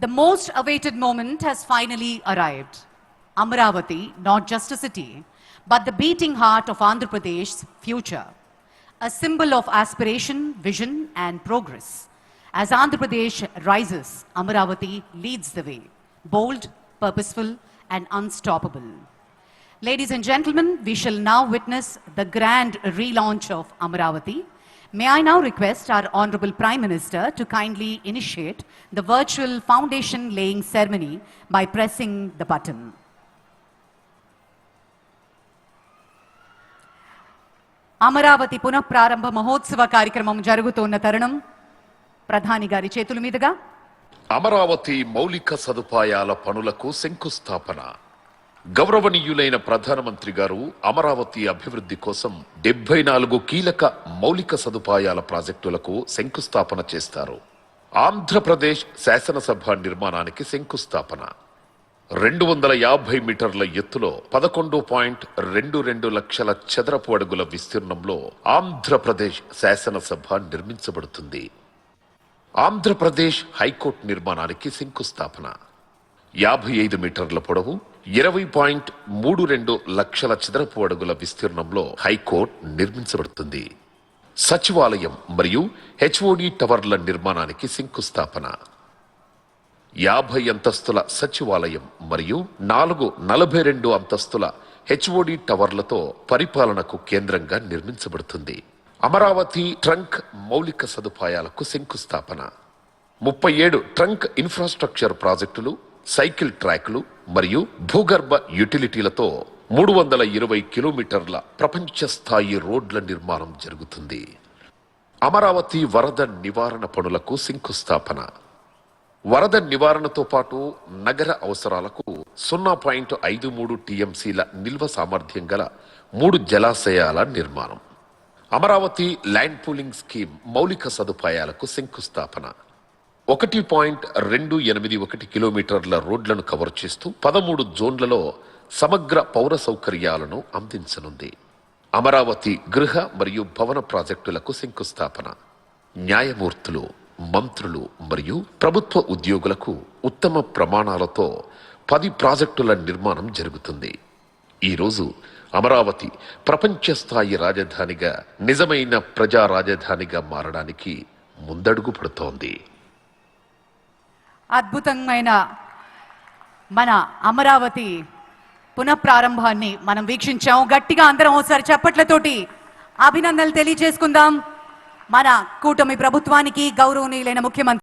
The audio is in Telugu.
The most awaited moment has finally arrived. Amaravati, not just a city, but the beating heart of Andhra Pradesh's future. A symbol of aspiration, vision, and progress. As Andhra Pradesh rises, Amaravati leads the way. Bold, purposeful, and unstoppable. Ladies and gentlemen, we shall now witness the grand relaunch of Amaravati. May I now request our Honorable Prime Minister to kindly initiate the virtual foundation laying ceremony by pressing the button. Amaravati పునఃప్రారంభ మహోత్సవ కార్యక్రమం జరుగుతున్న తరుణం ప్రధాని గారి చేతుల మీదుగా అమరావతి మౌలిక సదుపాయాల పనులకు శంకుస్థాపన. గౌరవనీయులైన ప్రధానమంత్రి గారు అమరావతి అభివృద్ధి కోసం 74 కీలక మౌలిక సదుపాయాల ప్రాజెక్టులకు శంకుస్థాపన చేస్తారు. ఆంధ్రప్రదేశ్ శాసనసభ నిర్మాణానికి శంకుస్థాపన. 250 మీటర్ల ఎత్తులో 11.22 లక్షల చదరపు అడుగుల విస్తీర్ణంలో ఆంధ్రప్రదేశ్ శాసనసభ నిర్మించబడుతుంది. ఆంధ్రప్రదేశ్ హైకోర్టు నిర్మాణానికి శంకుస్థాపన. 55 మీటర్ల పొడవు 20.32 లక్షల చదరపు అడుగుల విస్తీర్ణంలో హైకోర్టు నిర్మించబడుతుంది. సచివాలయం మరియు హెచ్ఓడి టవర్ల నిర్మాణానికి శంకుస్థాపన. 50 అంతస్తుల సచివాలయం మరియు 42 అంతస్తుల హెచ్ఓడి టవర్లతో పరిపాలనకు కేంద్రంగా నిర్మించబడుతుంది. అమరావతి ట్రంక్ మౌలిక సదుపాయాలకు శంకుస్థాపన. 37 ట్రంక్ ఇన్ఫ్రాస్ట్రక్చర్ ప్రాజెక్టులు, సైకిల్ ట్రాక్లు మరియు భూగర్భ యుటిలిటీలతో 320 కిలోమీటర్ల ప్రపంచ స్థాయి రోడ్ల నిర్మాణం జరుగుతుంది. అమరావతి వరద నివారణ పనులకు శంకుస్థాపన. వరద నివారణతో పాటు నగర అవసరాలకు 0.53 టీఎంసీల నిల్వ సామర్థ్యం గల 3 జలాశయాల నిర్మాణం. అమరావతి ల్యాండ్ పూలింగ్ స్కీమ్ మౌలిక సదుపాయాలకు శంకుస్థాపన. 1.281 కిలోమీటర్ల రోడ్లను కవర్ చేస్తూ 13 జోన్లలో సమగ్ర పౌర సౌకర్యాలను అందించనుంది. అమరావతి గృహ మరియు భవన ప్రాజెక్టులకు శంకుస్థాపన. న్యాయమూర్తులు, మంత్రులు మరియు ప్రభుత్వ ఉద్యోగులకు ఉత్తమ ప్రమాణాలతో 10 ప్రాజెక్టుల నిర్మాణం జరుగుతుంది. ఈరోజు అమరావతి ప్రపంచ స్థాయి రాజధానిగా, నిజమైన ప్రజా రాజధానిగా మారడానికి ముందడుగు పడుతోంది. అద్భుతమైన మన అమరావతి పునఃప్రారంభాన్ని మనం వీక్షించాం. గట్టిగా అందరం ఒకసారి చప్పట్లతోటి అభినందనలు తెలియజేసుకుందాం మన కూటమి ప్రభుత్వానికి, గౌరవనీయులైన ముఖ్యమంత్రి